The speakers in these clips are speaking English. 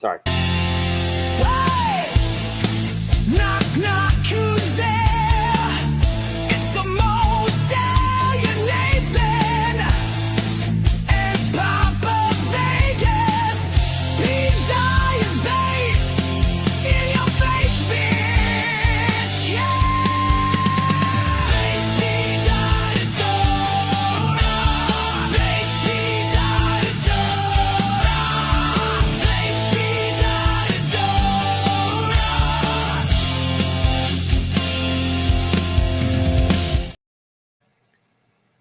Sorry. Hey! Knock, knock, who's there? It's the most Nathan and Papa Vegas. Pete Dye is based in your face, bitch. Yeah! Base Pete Dye Dora. Base Pete Dye Dora. Base Pete Dye Dora.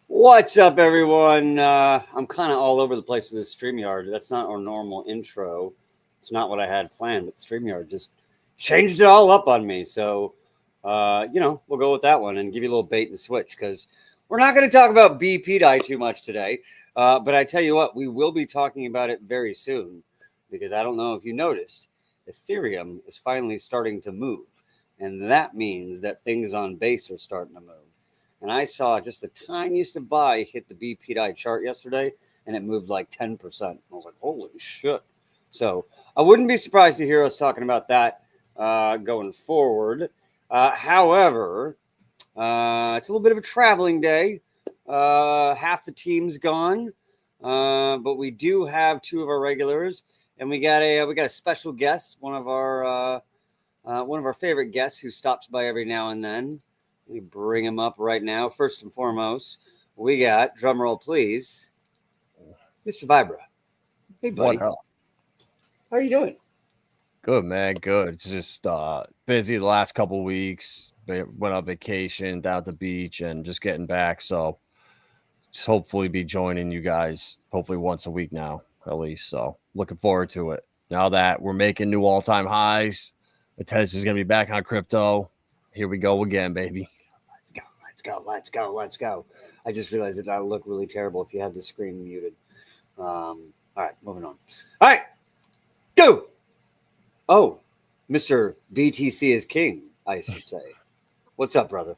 What's up, everyone? I'm kind of all over the place with this StreamYard. That's not our normal intro. It's not what I had planned, but StreamYard just changed it all up on me. So, we'll go with that one and give you a little bait and switch because we're not going to talk about BPDI too much today. But I tell you what, we will be talking about it very soon because I don't know if you noticed, Ethereum is finally starting to move. And that means that things on base are starting to move. And I saw just the tiniest of buy hit the BPDI chart yesterday, and it moved like 10%. I was like, holy shit. So I wouldn't be surprised to hear us talking about that going forward. However, it's a little bit of a traveling day. Half the team's gone, but we do have two of our regulars, and we got a special guest, one of our favorite guests who stops by every now and then. We bring him up right now. First and foremost, we got, drum roll please, Mr. Vibra. Hey, buddy. What up? How are you doing? Good, man. Good. It's just busy the last couple weeks. Went on vacation down at the beach and just getting back. So just hopefully be joining you guys hopefully once a week now, at least. So looking forward to it. Now that we're making new all-time highs, attention's going to be back on crypto. Here we go again, baby. Let's go. I just realized that I look really terrible if you have the screen muted. All right, moving on. All right, go. Oh, Mr. BTC is king, I should say. What's up, brother?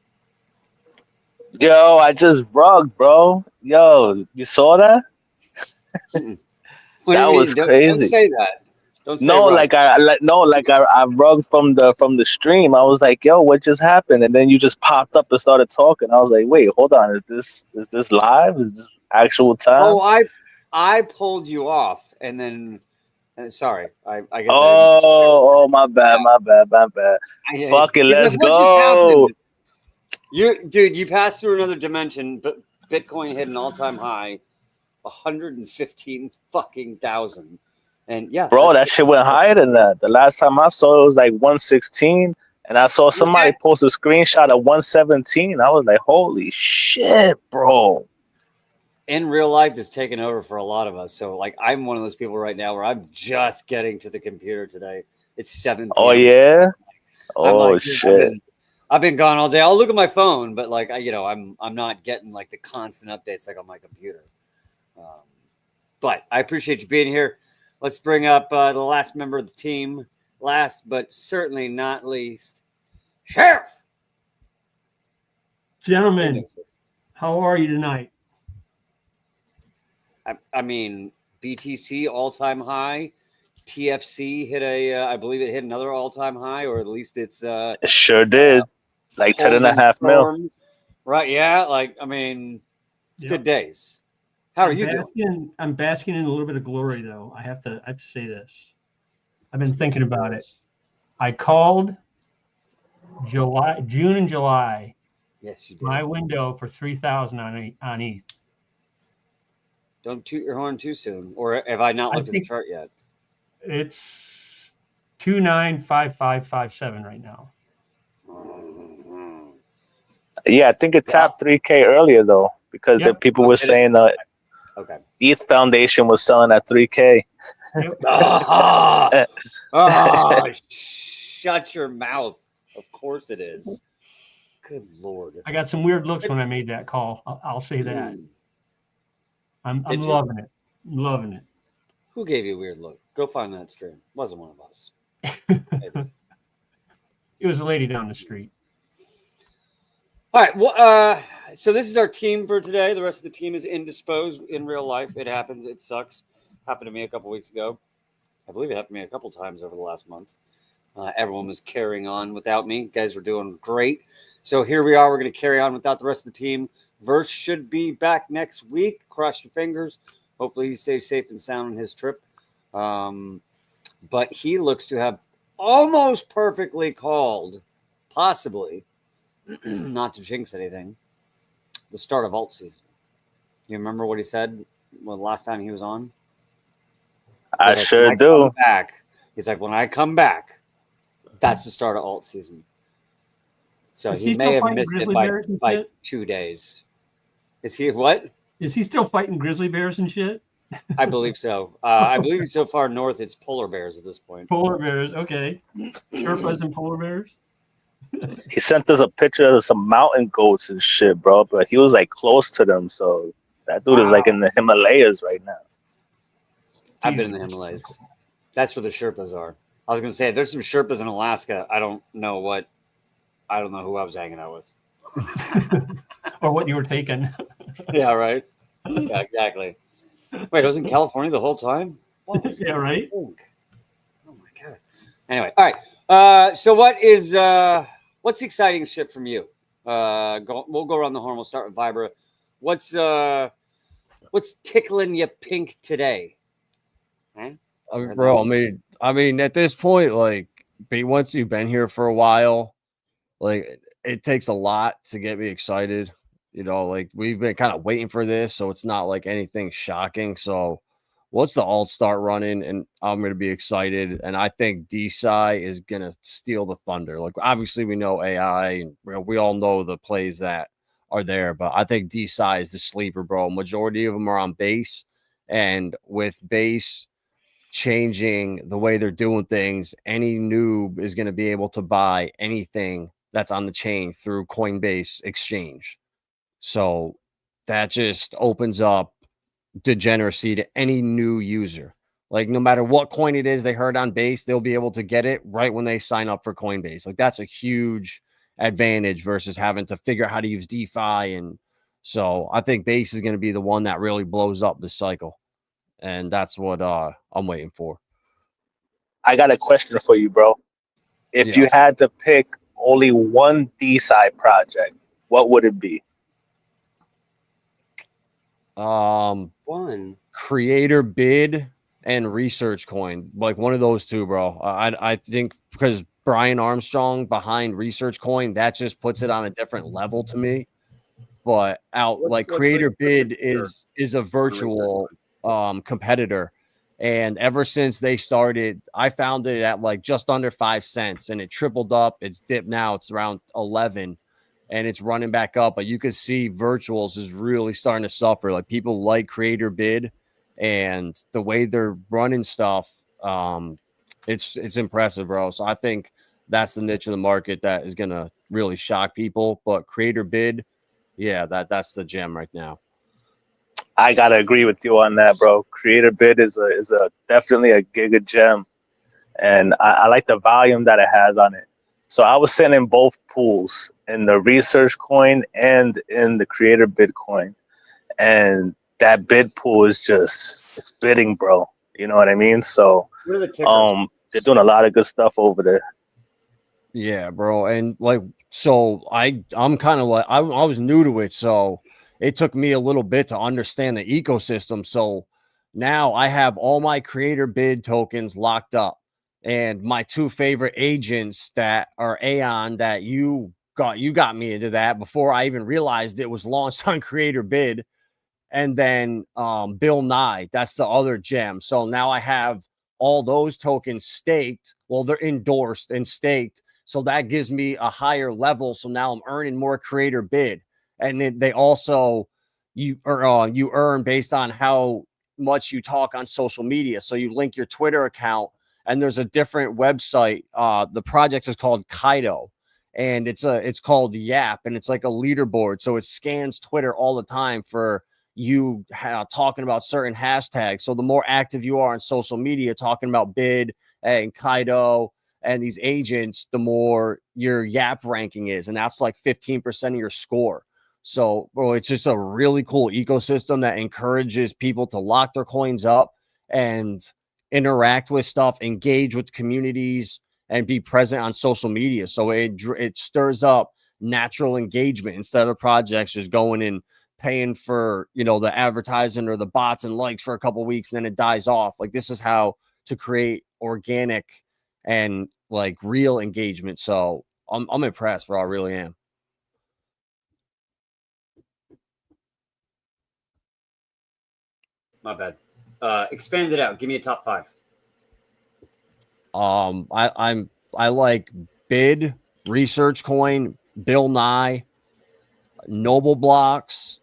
Yo, I just rugged, bro. Yo, you saw that? That was crazy. Don't say that. Don't say No, rug. I rugged from the stream. I was like, yo, what just happened? And then you just popped up and started talking. I was like, wait, hold on, is this live? Is this actual time? Oh, I pulled you off, and then sorry, I guess. Oh, my bad. Fuck it, let's go. You passed through another dimension, but Bitcoin hit an all-time high, 115,000. And yeah, bro, that shit went higher than that. The last time I saw it was like 116, and I saw somebody post a screenshot of 117. I was like, holy shit, bro. In real life is taking over for a lot of us. So like I'm one of those people right now where I'm just getting to the computer today. It's 7 p.m. Oh yeah. Oh shit. I've been gone all day. I'll look at my phone, but like I'm not getting like the constant updates like on my computer. But I appreciate you being here. Let's bring up the last member of the team. Last but certainly not least, Sheriff. Gentlemen, how are you tonight? I mean, BTC all-time high. TFC hit I believe it hit another all-time high, or at least it's it sure did. Like 10.5 mil. Right, yeah. Like, I mean, it's good days. How are you doing? I'm basking in a little bit of glory, though. I have to say this. I've been thinking about it. I called June and July. Yes, you did. My window for 3,000 on ETH. Don't toot your horn too soon, or have I not looked at the chart yet? It's 295557 right now. Yeah, I think it tapped 3K earlier though, because the people were saying that ETH Foundation was selling at 3K. Shut your mouth. Of course it is. Good Lord. I got some weird looks when I made that call. I'll say that. I'm loving it. I'm loving it. Who gave you a weird look? Go find that stream. It wasn't one of us. It was a lady down the street. All right. Well, so this is our team for today. The rest of the team is indisposed in real life. It happens. It sucks. Happened to me a couple weeks ago. I believe it happened to me a couple times over the last month. Everyone was carrying on without me. You guys were doing great. So here we are. We're going to carry on without the rest of the team. Verse should be back next week. Cross your fingers. Hopefully he stays safe and sound on his trip. But he looks to have almost perfectly called, possibly, not to jinx anything, the start of alt season. You remember what he said the last time he was on? I sure do. He's like, when I come back, that's the start of alt season. So Is he he may still have fighting missed grizzly it bears and by shit? 2 days. Is he what? Is he still fighting grizzly bears and shit? I believe so. I believe so far north it's polar bears at this point. Polar bears, okay. Sherpas and polar bears. He sent us a picture of some mountain goats and shit, bro. But he was like close to them, so that dude is like in the Himalayas right now. I've been in the Himalayas. That's where the Sherpas are. I was gonna say there's some Sherpas in Alaska. I don't know who I was hanging out with. Or what you were taking. Yeah, right. Yeah, exactly. Wait, I was in California the whole time? What was Yeah, that? right. Oh my god. Anyway, all right. So what's the exciting shit from you? We'll go around the horn. We'll start with Vibra. What's tickling you pink today? Huh? Bro, I mean, at this point, like, once you've been here for a while, like, it takes a lot to get me excited. You know, like, we've been kind of waiting for this, so it's not like anything shocking. So, once the alt start running, and I'm going to be excited, and I think DeSci is going to steal the thunder. Like, obviously, we know AI, and we all know the plays that are there, but I think DeSci is the sleeper, bro. Majority of them are on base, and with base changing the way they're doing things, any noob is going to be able to buy anything that's on the chain through Coinbase Exchange. So that just opens up degeneracy to any new user. Like, no matter what coin it is they heard on base, they'll be able to get it right when they sign up for Coinbase. Like, that's a huge advantage versus having to figure out how to use DeFi. And so I think base is going to be the one that really blows up this cycle. And that's what I'm waiting for. I got a question for you, bro. If you had to pick only one DeSci project, what would it be? One Creator Bid and Research Coin, like one of those two, bro. I think because Brian Armstrong behind Research Coin, that just puts it on a different level to me. But Creator Bid is a virtual competitor, and ever since they started, I found it at like just under 5 cents, and it tripled up. It's dipped now; it's around 11, and it's running back up. But you could see virtuals is really starting to suffer. Like, people like Creator Bid, and the way they're running stuff, it's impressive, bro. So I think that's the niche of the market that is gonna really shock people. But Creator Bid, yeah, that's the gem right now. I gotta agree with you on that, bro. Creator Bid is a definitely a giga gem, and I like the volume that it has on it. So I was sitting in both pools, in the Research Coin and in the Creator Bid coin, and that bid pool is it's bidding, bro. You know what I mean? So what are the tickers? they're doing a lot of good stuff over there. Yeah, bro. And like, so I'm kind of like, I was new to it, so it took me a little bit to understand the ecosystem. So now I have all my Creator Bid tokens locked up, and my two favorite agents that are Aeon, that you got me into that before I even realized it was launched on Creator Bid. And then Bill Nye, that's the other gem. So now I have all those tokens staked. Well, they're endorsed and staked. So that gives me a higher level. So now I'm earning more Creator Bid. And then they also, you earn based on how much you talk on social media. So you link your Twitter account, and there's a different website. The project is called Kaido, and it's called Yap, and it's like a leaderboard. So it scans Twitter all the time for you talking about certain hashtags. So the more active you are on social media talking about Bid and Kaido and these agents, the more your Yap ranking is, and that's like 15% of your score. So, bro, it's just a really cool ecosystem that encourages people to lock their coins up and interact with stuff, engage with communities, and be present on social media. So it stirs up natural engagement instead of projects just going and paying for, you know, the advertising or the bots and likes for a couple of weeks and then it dies off. Like, this is how to create organic and like real engagement. So I'm impressed, bro. I really am. My bad. Expand it out. Give me a top 5. I like Bid, Research Coin, Bill Nye, Noble Blocks,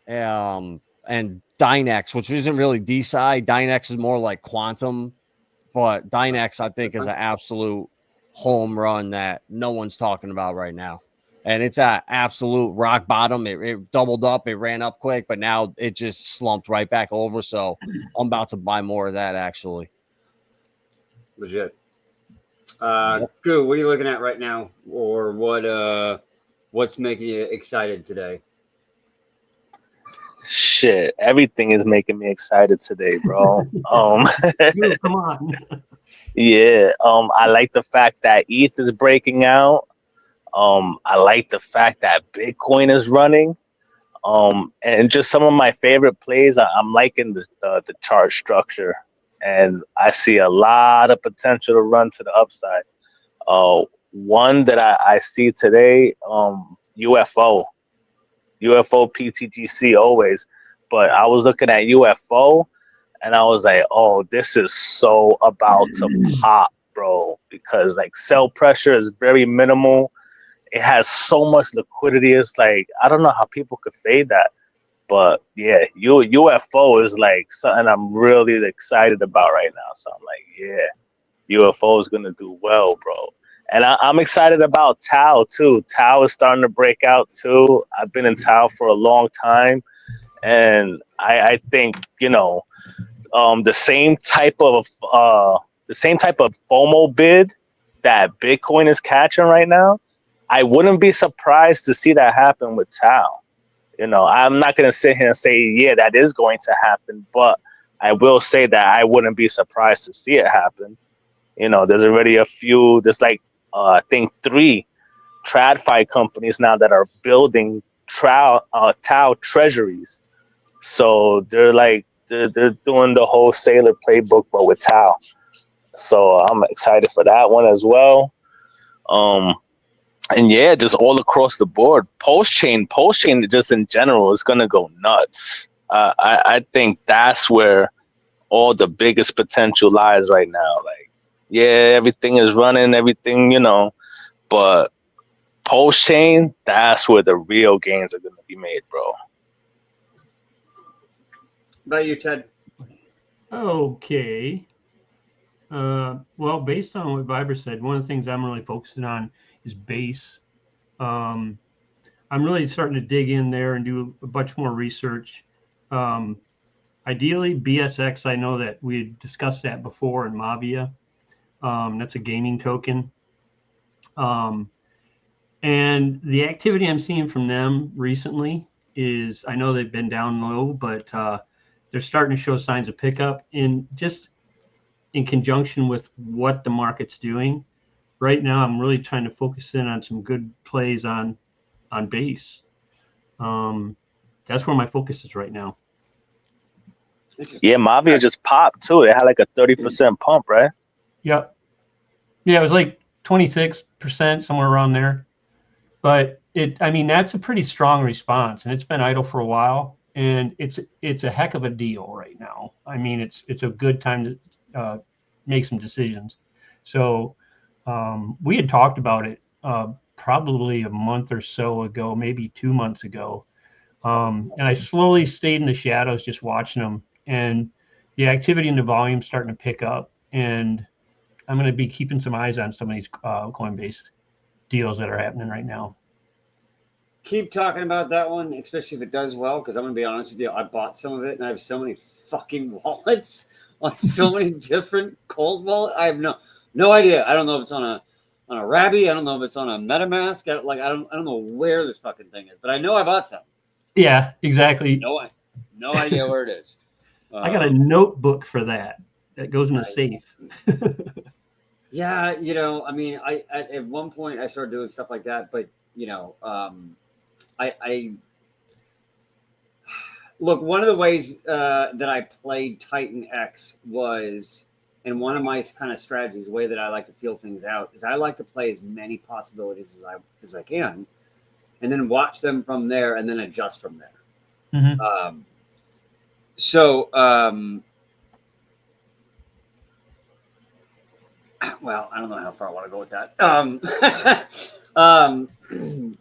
and Dynex, which isn't really DeSci. Dynex is more like quantum, but Dynex I think is an absolute home run that no one's talking about right now. And it's at absolute rock bottom. It doubled up, it ran up quick, but now it just slumped right back over. So I'm about to buy more of that actually. Legit. Goo, what are you looking at right now? Or what's making you excited today? Shit, everything is making me excited today, bro. Dude, come on. Yeah. I like the fact that ETH is breaking out. I like the fact that Bitcoin is running. And just some of my favorite plays, I'm liking the chart structure, and I see a lot of potential to run to the upside. One that I see today, UFO PTGC always, but I was looking at UFO and I was like, oh, this is so about to pop, bro, because like sell pressure is very minimal. It has so much liquidity. It's like, I don't know how people could fade that. But yeah, UFO is like something I'm really excited about right now. So I'm like, yeah, UFO is going to do well, bro. And I'm excited about Tau too. Tau is starting to break out too. I've been in Tau for a long time. And I think, you know, the same type of FOMO bid that Bitcoin is catching right now, I wouldn't be surprised to see that happen with Tau. You know, I'm not going to sit here and say, yeah, that is going to happen, but I will say that I wouldn't be surprised to see it happen. You know, there's already there's like, I think 3 TradFi companies now that are building Tau treasuries. So they're doing the whole Sailor playbook, but with Tau. So I'm excited for that one as well. And yeah, just all across the board, post chain just in general is gonna go nuts. I think that's where all the biggest potential lies right now. Like, yeah, everything is running, everything, you know, but post chain, that's where the real gains are gonna be made, bro. What about you, Ted? Okay. Well, based on what Viber said, one of the things I'm really focusing on is base. I'm really starting to dig in there and do a bunch more research. Ideally, BSX, I know that we had discussed that before in Mavia. That's a gaming token. And the activity I'm seeing from them recently is, I know they've been down low, but they're starting to show signs of pickup in conjunction with what the market's doing. Right now, I'm really trying to focus in on some good plays on base. That's where my focus is right now. Yeah, Mavia just popped too. It had like a 30% pump, right? Yep. Yeah, it was like 26%, somewhere around there. But that's a pretty strong response, and it's been idle for a while, and it's a heck of a deal right now. I mean, it's a good time to make some decisions. So we had talked about it probably a month or so ago, maybe 2 months ago. And I slowly stayed in the shadows just watching them. And the activity and the volume starting to pick up. And I'm going to be keeping some eyes on some of these Coinbase deals that are happening right now. Keep talking about that one, especially if it does well, because I'm going to be honest with you. I bought some of it, and I have so many fucking wallets on so many different cold wallets. I have no idea. I don't know if it's on a Rabby. I don't know if it's on a MetaMask. I don't know where this fucking thing is, but I know I bought some. Yeah, exactly. No idea where it is. I got a notebook for that. that goes in a safe. Yeah, I mean, at one point I started doing stuff like that, but I look, one of the ways that I played Titan X was, and one of my kind of strategies, the way that I like to feel things out, is I like to play as many possibilities as I can, and then watch them from there, and then adjust from there. Mhm. Well, I don't know how far I want to go with that.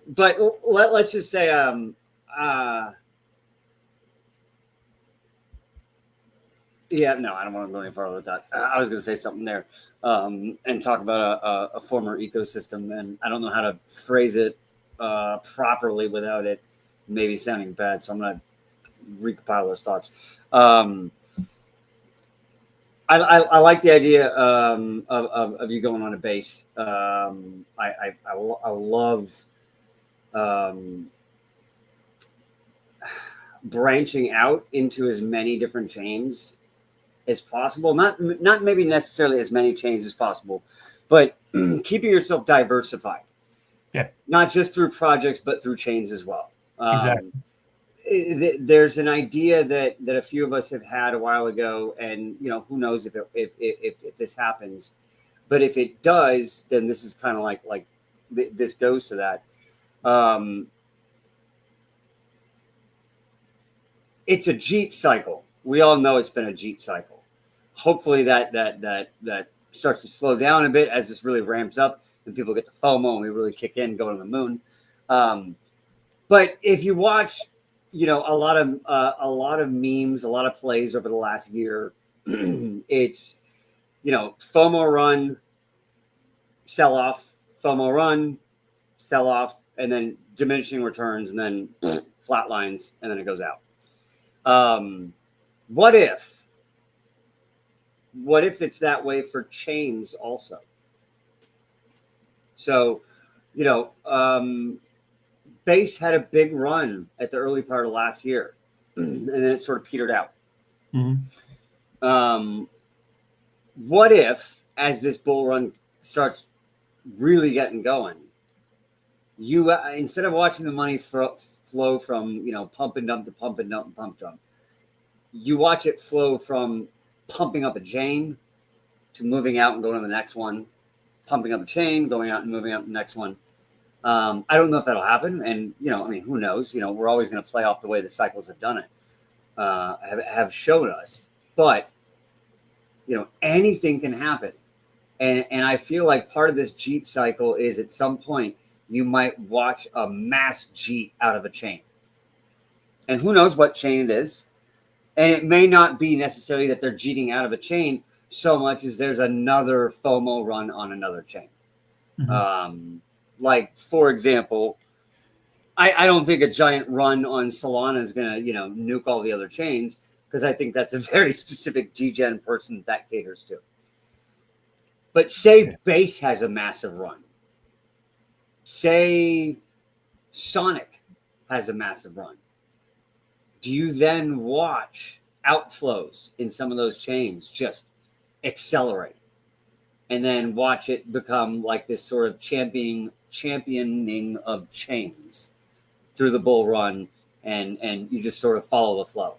But let's just say, yeah, no, I don't want to go any further with that. I was going to say something there, and talk about a former ecosystem, and I don't know how to phrase it properly without it maybe sounding bad. So I'm going to recompile those thoughts. I like the idea of you going on a base. I love branching out into as many different chains as possible. Not maybe necessarily as many chains as possible, but keeping yourself diversified. Yeah. Not just through projects, but through chains as well. Exactly. There's an idea that a few of us have had a while ago, and who knows if this happens, but if it does, then this is kind of like this goes to that. It's a JIT cycle. We all know it's been a JIT cycle. Hopefully that starts to slow down a bit as this really ramps up and people get the FOMO and we really kick in, go to the moon. But if you watch, a lot of memes, a lot of plays over the last year, it's, FOMO run, sell off, FOMO run, sell off, and then diminishing returns, and then flat lines, and then it goes out. What if it's that way for chains also? So, base had a big run at the early part of last year, and then it sort of petered out. Mhm. What if, as this bull run starts really getting going, you instead of watching the money flow from pump and dump to pump and dump and pump dump, you watch it flow from pumping up a chain to moving out and going to the next one, pumping up a chain, going out and moving up the next one. I don't know if that'll happen, and who knows? We're always going to play off the way the cycles have done it, have shown us. But anything can happen, and I feel like part of this JIT cycle is at some point you might watch a mass JIT out of a chain, and who knows what chain it is, and it may not be necessarily that they're JITing out of a chain so much as there's another FOMO run on another chain. Mhm. Like, for example, I don't think a giant run on Solana is going to, nuke all the other chains, because I think that's a very specific G-Gen person that caters to. But say Base has a massive run. Say Sonic has a massive run. Do you then watch outflows in some of those chains just accelerate, and then watch it become like this sort of championing of chains through the bull run, and you just sort of follow the flow?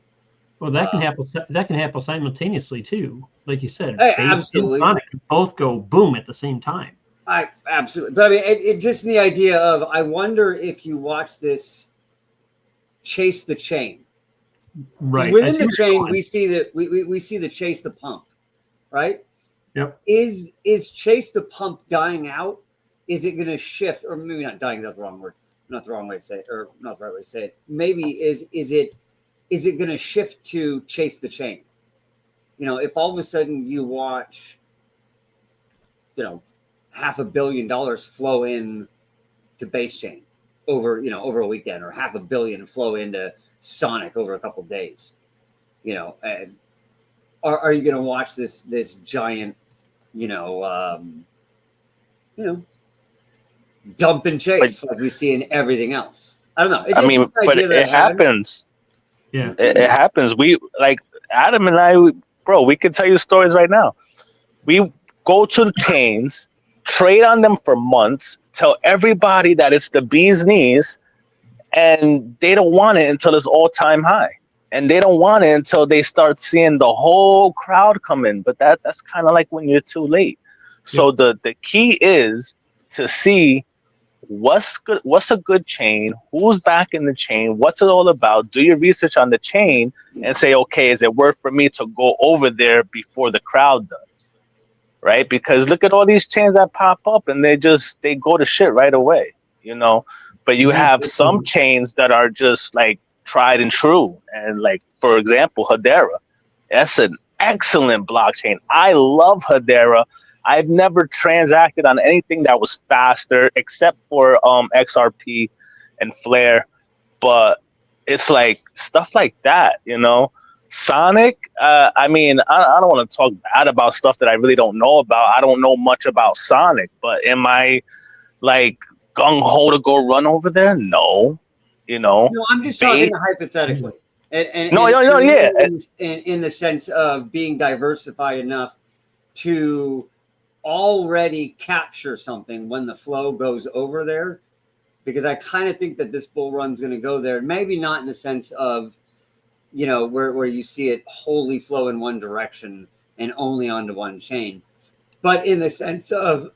Well, that can happen. That can happen simultaneously too, like you said. Hey, Base absolutely. and Sonic both go boom at the same time. Absolutely. But I mean, it just the idea of, I wonder if you watch this chase the chain. Right. Within the chain, we see that we see the chase the pump, right? Yep. Is chase the pump dying out? Is it going to shift, or maybe not dying? That's the wrong word. Not the wrong way to say it, or not the right way to say it. Maybe is it going to shift to chase the chain? If all of a sudden you watch, $500 million flow in to Base Chain over a weekend, or $500 million flow into Sonic over a couple of days, and are you going to watch this giant, dump and chase like we see in everything else? I don't know. But it happens. Yeah. It happens. We, like Adam and I, bro, we can tell you stories right now. We go to the chains, trade on them for months, tell everybody that it's the bee's knees, and they don't want it until it's all-time high. And they don't want it until they start seeing the whole crowd come in. But that's kind of like when you're too late. So the key is to see what's good, what's a good chain, who's back in the chain, what's it all about. Do your research on the chain and say, okay, is it worth for me to go over there before the crowd does? Right? Because look at all these chains that pop up and they go to shit right away, you know. But you have some chains that are just like tried and true. And like, for example, Hedera. That's an excellent blockchain. I love Hedera. I've never transacted on anything that was faster except for XRP and Flare. But it's like stuff like that, you know. Sonic, I mean, I don't want to talk bad about stuff that I really don't know about. I don't know much about Sonic, but am I like gung-ho to go run over there? No, you know. No, I'm just talking hypothetically. In the sense of being diversified enough to already capture something when the flow goes over there, because I kind of think that this bull run's going to go there. Maybe not in the sense of, you know, where you see it wholly flow in one direction and only onto one chain, but in the sense of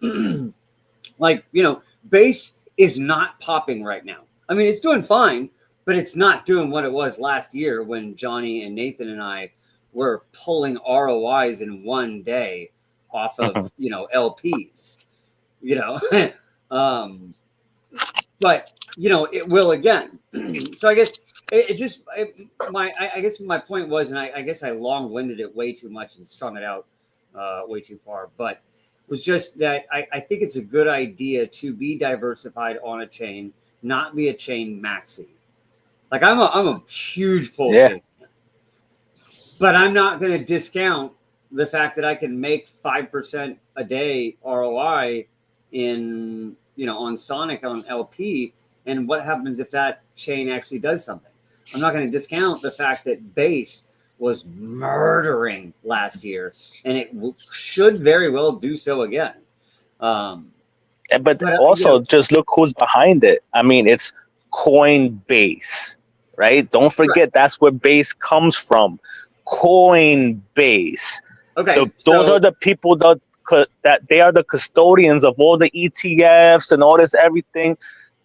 like, you know, base is not popping right now. I mean, it's doing fine, but it's not doing what it was last year when Johnny and Nathan and I were pulling ROIs in one day off of, you know, LPs, you know. But, you know, it will again. So I guess I guess my point was, and I guess I long-winded it way too much and strung it out way too far, but was just that I think it's a good idea to be diversified on a chain, not be a chain maxi. Like I'm a huge pull chain, but I'm not going to discount the fact that I can make 5% a day ROI in, you know, on Sonic on LP. And what happens if that chain actually does something? I'm not going to discount the fact that base was murdering last year, and it should very well do so again. But also, you know, just look who's behind it. I mean, it's Coinbase, right? Don't forget that's where base comes from. Coinbase. Okay, those are the people that they are the custodians of all the ETFs and all this everything.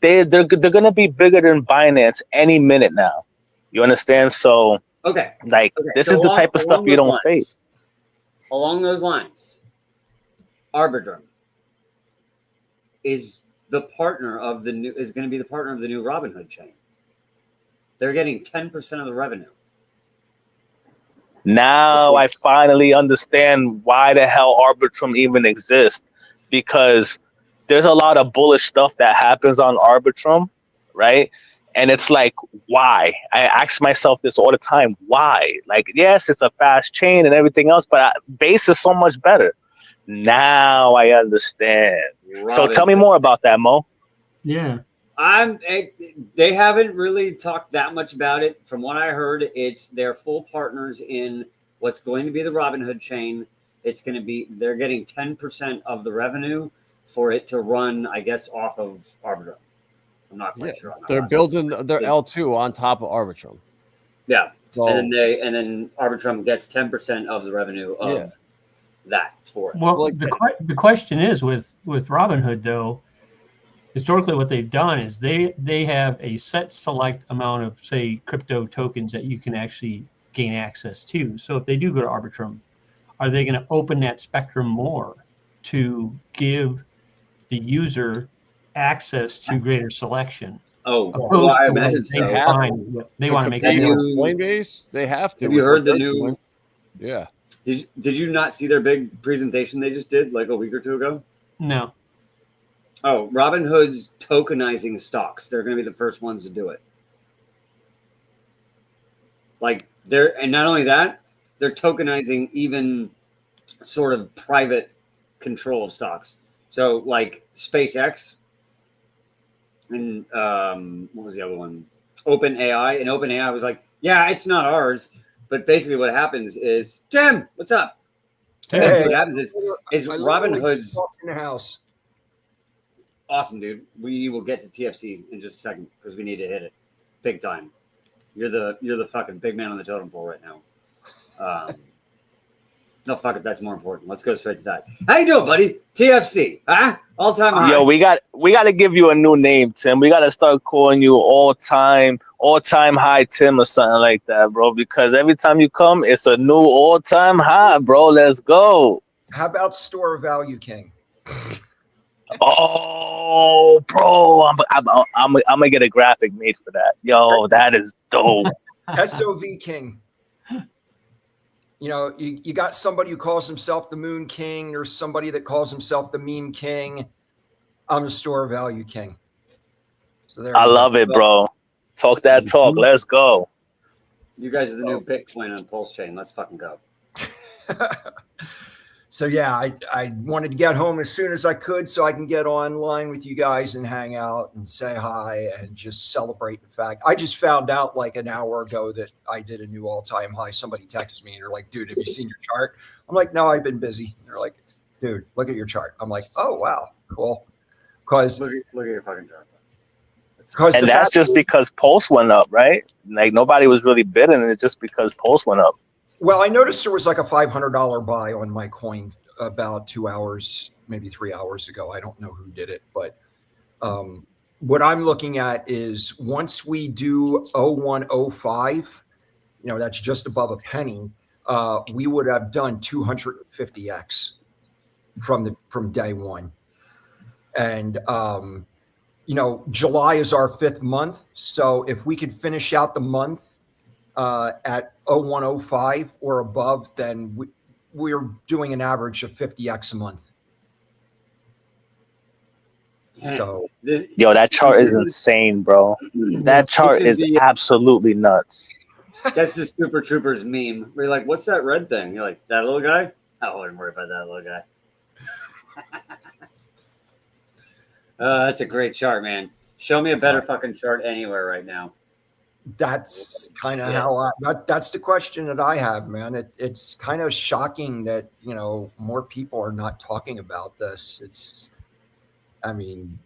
They're going to be bigger than Binance any minute now. You understand? So this is the type of stuff you don't face. Along those lines, Arbitrum is going to be the partner of the new Robinhood chain. They're getting 10% of the revenue. Now I finally understand why the hell Arbitrum even exists, because there's a lot of bullish stuff that happens on Arbitrum, right? And it's like, why? I ask myself this all the time. Why? Like, yes, it's a fast chain and everything else, but base is so much better. Now I understand. So tell me more about that, Mo. Yeah. They haven't really talked that much about it. From what I heard, they're full partners in what's going to be the Robinhood chain. They're getting 10% of the revenue for it to run, I guess, off of Arbitrum. I'm not quite sure. They're building their L2 on top of Arbitrum. Yeah. So, and then Arbitrum gets 10% of the revenue of that for it. Well, the question is with Robinhood, though, historically what they've done is they have a set select amount of, say, crypto tokens that you can actually gain access to. So if they do go to Arbitrum, are they going to open that spectrum more to give the user access to greater selection? Oh, well, I imagine so. They want to make it Coinbase. They have to. Have you heard the new? Yeah. Did you not see their big presentation they just did like a week or two ago? No. Oh, Robinhood's tokenizing stocks. They're going to be the first ones to do it. And not only that, they're tokenizing even sort of private control of stocks. So like SpaceX and what was the other one? OpenAI. And OpenAI was like, yeah, it's not ours, But basically, what happens is, Tim, what's up? Basically what happens is I Robin literally just Hood's walked in the house. awesome, dude. We will get to TFC in just a second because we need to hit it big time. You're the fucking big man on the totem pole right now. No, fuck it. That's more important. Let's go straight to that. How you doing, buddy? TFC, huh? All time high. Yo, we got to give you a new name, Tim. We got to start calling you all time high Tim or something like that, bro. Because every time you come, it's a new all time high, bro. Let's go. How about Store Value King? Oh, bro, I'm gonna get a graphic made for that. Yo, that is dope. SOV King. You know, you got somebody who calls himself the Moon King. There's somebody that calls himself the Meme King. I'm the Store Value King. So there. I love it, bro. Talk that talk. Let's go. You guys are the new Bitcoin on Pulse Chain. Let's fucking go. So yeah, I wanted to get home as soon as I could so I can get online with you guys and hang out and say hi and just celebrate the fact. I just found out like an hour ago that I did a new all-time high. Somebody texted me and they're like, dude, have you seen your chart? I'm like, no, I've been busy. They're like, dude, look at your chart. I'm like, oh, wow, cool. Because Look at your fucking chart. And that's just because Pulse went up, right? Like nobody was really bidding it just because Pulse went up. Well, I noticed there was like a $500 buy on my coin about 2 hours, maybe 3 hours ago. I don't know who did it, but what I'm looking at is once we do 0105, you know, that's just above a penny, we would have done 250x from day one. And you know, July is our 5th month, so if we could finish out the month at 0105 or above, then we're doing an average of 50x a month. So, yo, that chart is insane, bro. That chart is absolutely nuts. That's the Super Troopers meme. We're like, what's that red thing? You're like, that little guy? I wouldn't worry about that little guy. That's a great chart, man. Show me a better fucking chart anywhere right now. that's kind of how that's the question that I have, man. It's kind of shocking that, you know, more people are not talking about this. I mean,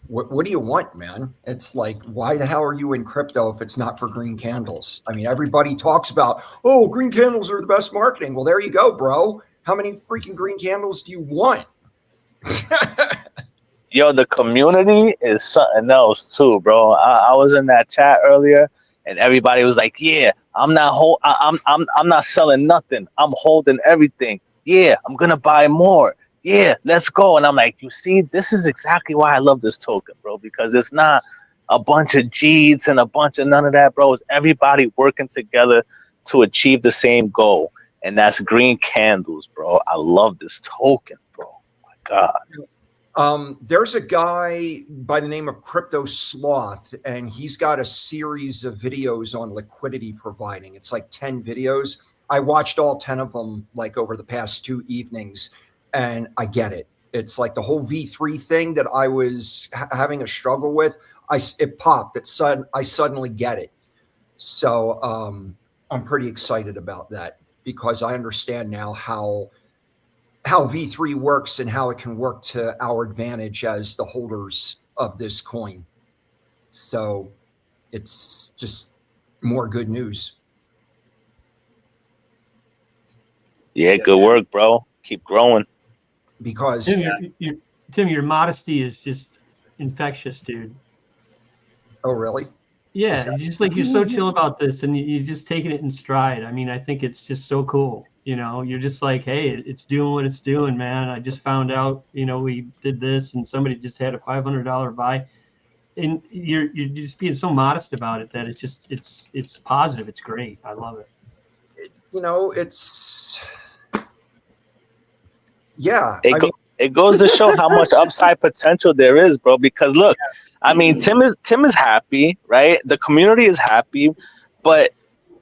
what do you want, man? It's like, why the hell are you in crypto if it's not for green candles? I mean, everybody talks about, oh, green candles are the best marketing. Well, there you go, bro. How many freaking green candles do you want? Yo, the community is something else too, bro. I was in that chat earlier, and everybody was like, "Yeah, I'm not selling nothing. I'm holding everything. Yeah, I'm gonna buy more. Yeah, let's go." And I'm like, "You see, this is exactly why I love this token, bro. Because it's not a bunch of G's and a bunch of none of that, bro. It's everybody working together to achieve the same goal, and that's green candles, bro. I love this token, bro. Oh my God." There's a guy by the name of Crypto Sloth, and he's got a series of videos on liquidity providing. It's like 10 videos. I watched all 10 of them like over the past 2 evenings, and I get it. It's like the whole V3 thing that I was having a struggle with. It popped. I suddenly get it. So I'm pretty excited about that because I understand now how V3 works and how it can work to our advantage as the holders of this coin. So it's just more good news. Yeah, good work, bro. Keep growing. Because Tim, your modesty is just infectious, dude. oh, really? Yeah, just like you're so chill about this, and you're just taking it in stride. I mean, I think it's just so cool. You know, you're just like, hey, it's doing what it's doing, man. I just found out, you know, we did this, and somebody just had a $500 buy, and you're just being so modest about it that it's positive. It's great. I love it. You know, It goes to show how much upside potential there is, bro. Because look, I mean, Tim is happy, right? The community is happy, but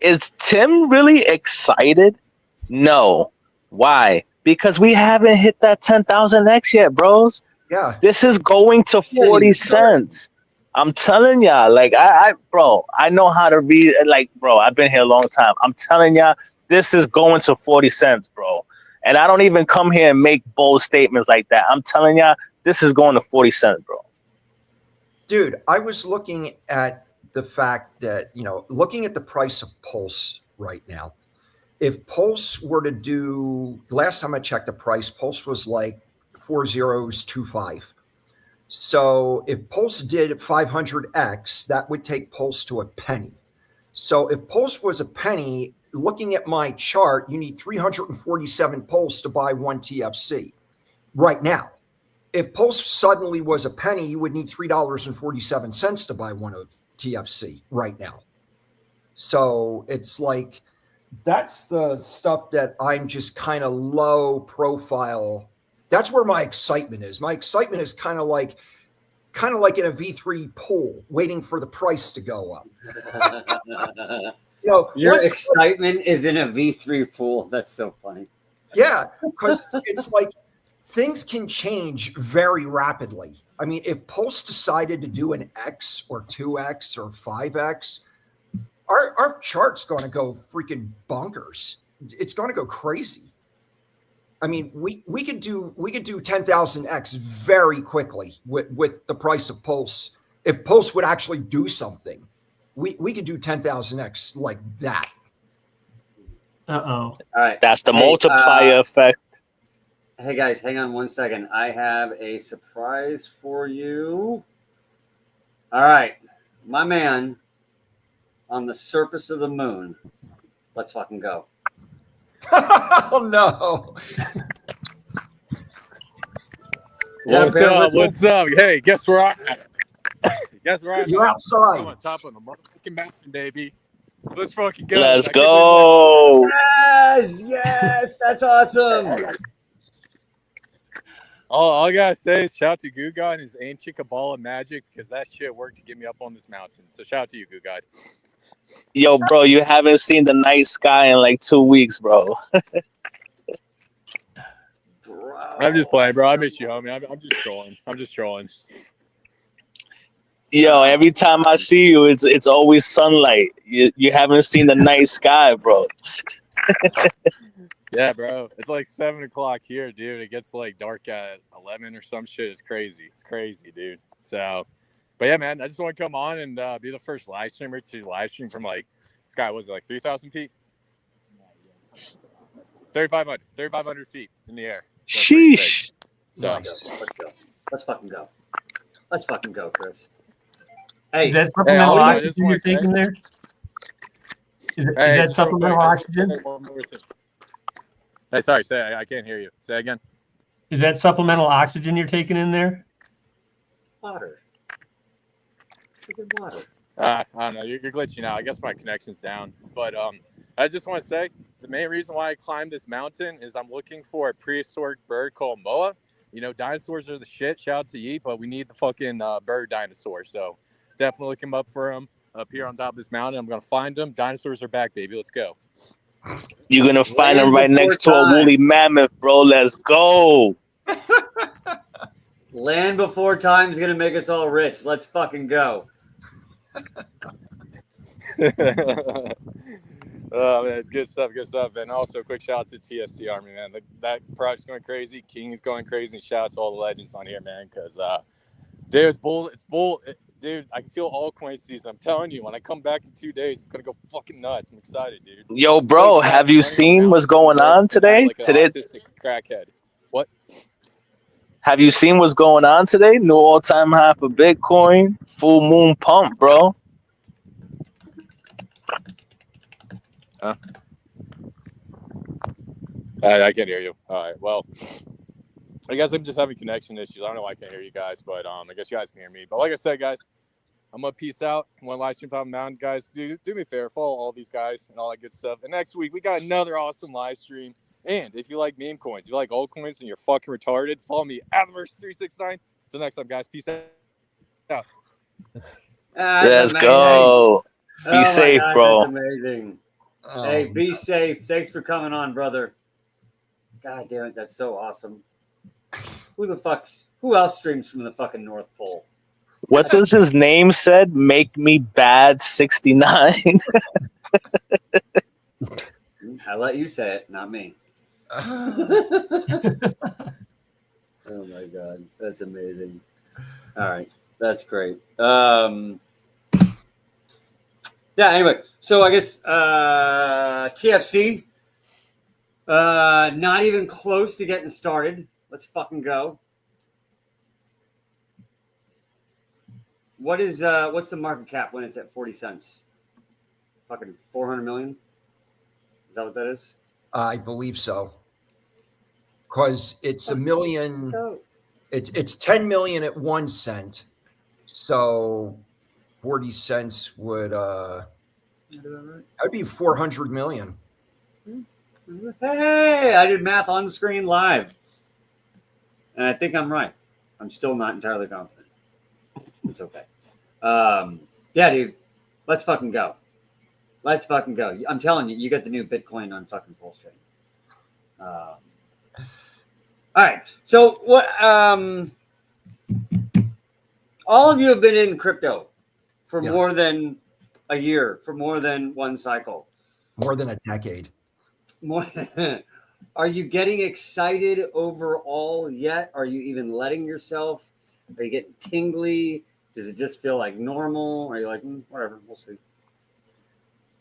is Tim really excited? No. Why? Because we haven't hit that 10,000x yet, bros. Yeah. This is going to 40 cents. I'm telling y'all, like bro, I know how to read. Like, bro, I've been here a long time. I'm telling y'all, this is going to 40 cents, bro. And I don't even come here and make bold statements like that. I'm telling y'all, this is going to 40 cents, bro. Dude, I was looking at the fact that, looking at the price of Pulse right now. If Pulse were to do, last time I checked the price, Pulse was like 4025. So if Pulse did 500X, that would take Pulse to a penny. So if Pulse was a penny, looking at my chart, you need 347 Pulse to buy one TFC right now. If Pulse suddenly was a penny, you would need $3.47 to buy one of TFC right now. So it's like, that's the stuff that I'm just kind of low profile. That's where my excitement is. My excitement is kind of like in a V3 pool, waiting for the price to go up. Your excitement is in a V3 pool. That's so funny. Yeah, because it's like things can change very rapidly. I mean, if Pulse decided to do an X or 2X or 5X, our chart's going to go freaking bonkers. It's going to go crazy. I mean, we could do 10,000X very quickly with the price of Pulse. If Pulse would actually do something, we could do 10,000X like that. Uh-oh. All right. That's the multiplier effect. Hey guys, hang on one second. I have a surprise for you. All right, my man on the surface of the moon. Let's fucking go. Oh no. What's up? Hey, guess where I'm at? Guess where I'm You're at? outside. I'm on top of the motherfucking mountain, baby. Let's fucking go. Let's I can't go. Yes, that's awesome. All I gotta say is shout out to Goo God and his ancient Kabbalah magic, because that shit worked to get me up on this mountain. So shout out to you, Goo God. Yo, bro, you haven't seen the night sky in like 2 weeks, bro. Bro. I'm just playing, bro. I miss you, homie. I'm just trolling. Yo, every time I see you, it's always sunlight. You haven't seen the night sky, bro. Yeah, bro. It's like 7 o'clock here, dude. It gets like dark at 11 or some shit. It's crazy. It's crazy, dude. So, but yeah, man, I just want to come on and be the first live streamer to live stream from like, Sky, was it like 3,000 feet? 3,500 feet in the air. So Sheesh. So, Nice. Let's go. Let's fucking go. Let's fucking go, Chris. Hey, Is that supplemental also, I just oxygen you're wanna say- taking there? Is hey, that just real supplemental quick, I just oxygen? say one more thing. Hey, sorry, I can't hear you. Say again. Is that supplemental oxygen you're taking in there? water. Freaking water. I don't know. You're glitching out. I guess my connection's down. But I just want to say the main reason why I climbed this mountain is I'm looking for a prehistoric bird called Moa. You know, dinosaurs are the shit. Shout out to Yeet, but we need the fucking bird dinosaur. So definitely looking up for him up here on top of this mountain. I'm gonna find him. Dinosaurs are back, baby. Let's go. You're gonna find him right before next to a time. woolly mammoth, bro. Let's go. Land before time's gonna make us all rich. Let's fucking go. Oh man, it's good stuff, and also quick shout out to TFC Army, man. That project's going crazy. King's going crazy. Shout out to all the legends on here, man, because dude, it's bull. Dude, I feel all coin season. I'm telling you, when I come back in 2 days, it's gonna go fucking nuts. I'm excited, dude. Yo, bro, have you seen what's going on today? Like an Today, autistic crackhead. What? have you seen what's going on today? New all-time high for Bitcoin. Full moon pump, bro. I can't hear you. All right. Well, I guess I'm just having connection issues. I don't know why I can't hear you guys, but I guess you guys can hear me. But like I said, guys, I'm gonna peace out. One live stream top of the mountain, guys. Do me a favor, follow all these guys and all that good stuff. And next week we got another awesome live stream. And if you like meme coins, if you like altcoins, and you're fucking retarded, follow me at Verse369. Until next time, guys. Peace out. Let's go. Be safe, bro. That's amazing. Hey, be safe. Thanks for coming on, brother. God damn it, that's so awesome. Who else streams from the fucking North Pole? What does his name said? Make me bad 69. I let you say it, not me. Oh my god, that's amazing. All right, that's great. Yeah, anyway, so I guess TFC not even close to getting started. Let's fucking go. What's the market cap when it's at 40 cents? Fucking 400 million? Is that what that is? I believe so. Because it's a million. It's 10 million at 1 cent. So 40 cents would that'd be 400 million. Hey, I did math on screen live. And I think I'm right. I'm still not entirely confident. It's okay. Yeah, dude. Let's fucking go. Let's fucking go. I'm telling you, you got the new Bitcoin on fucking Pulse Trading. All right. So what all of you have been in crypto for Yes. more than a year, for more than one cycle. More than a decade. More are you getting excited overall yet? Are you even letting yourself? Are you getting tingly? Does it just feel like normal? Are you like, whatever, we'll see.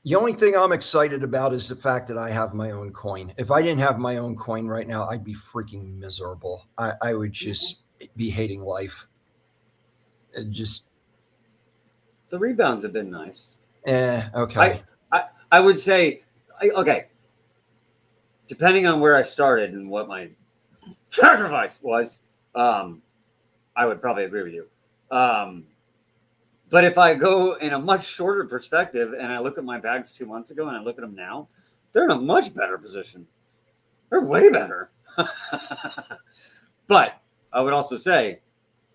The only thing I'm excited about is the fact that I have my own coin. If I didn't have my own coin right now, I'd be freaking miserable. I would just be hating life. It just The rebounds have been nice. okay. I would say, okay, depending on where I started and what my sacrifice was, I would probably agree with you. But if I go in a much shorter perspective and I look at my bags 2 months ago and I look at them now, they're in a much better position. They're way better. But I would also say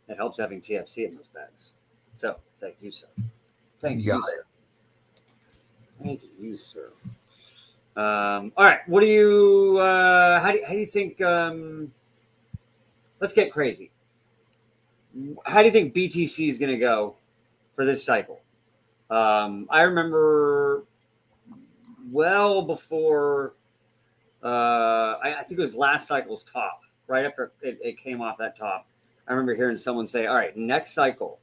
it helps having TFC in those bags. So thank you, sir. Thank You you, got sir. Thank you, sir. All right. What do you? How do you think? Let's get crazy. How do you think BTC is going to go for this cycle? I remember well before. I think it was last cycle's top, right after it came off that top. I remember hearing someone say, "All right, next cycle,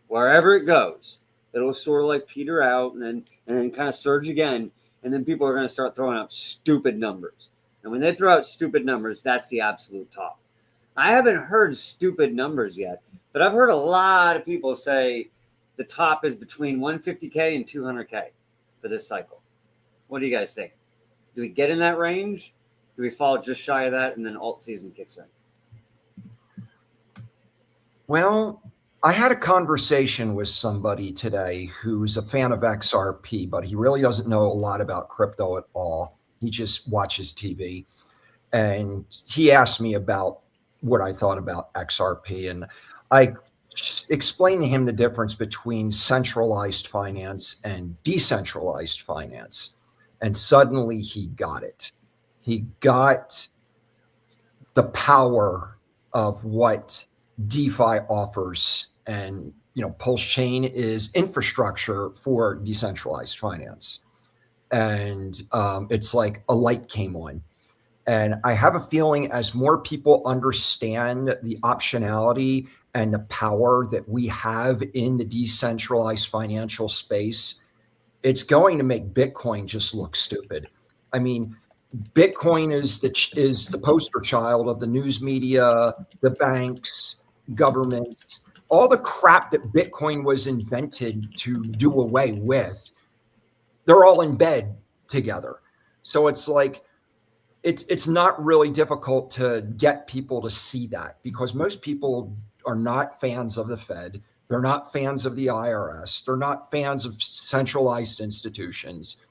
wherever it goes, it'll sort of like peter out and then kind of surge again, and then people are going to start throwing out stupid numbers. And when they throw out stupid numbers, that's the absolute top." I haven't heard stupid numbers yet, but I've heard a lot of people say the top is between 150K and 200K for this cycle. What do you guys think? Do we get in that range? Do we fall just shy of that and then alt season kicks in? Well, I had a conversation with somebody today who's a fan of XRP, but he really doesn't know a lot about crypto at all. He just watches TV. And he asked me about what I thought about XRP. And I explained to him the difference between centralized finance and decentralized finance. And suddenly he got it. He got the power of what DeFi offers. And, Pulse Chain is infrastructure for decentralized finance. And it's like a light came on. And I have a feeling as more people understand the optionality and the power that we have in the decentralized financial space, it's going to make Bitcoin just look stupid. I mean, Bitcoin is the poster child of the news media, the banks, governments, all the crap that Bitcoin was invented to do away with. They're all in bed together. So it's like, it's not really difficult to get people to see that because most people are not fans of the Fed. They're not fans of the IRS. They're not fans of centralized institutions.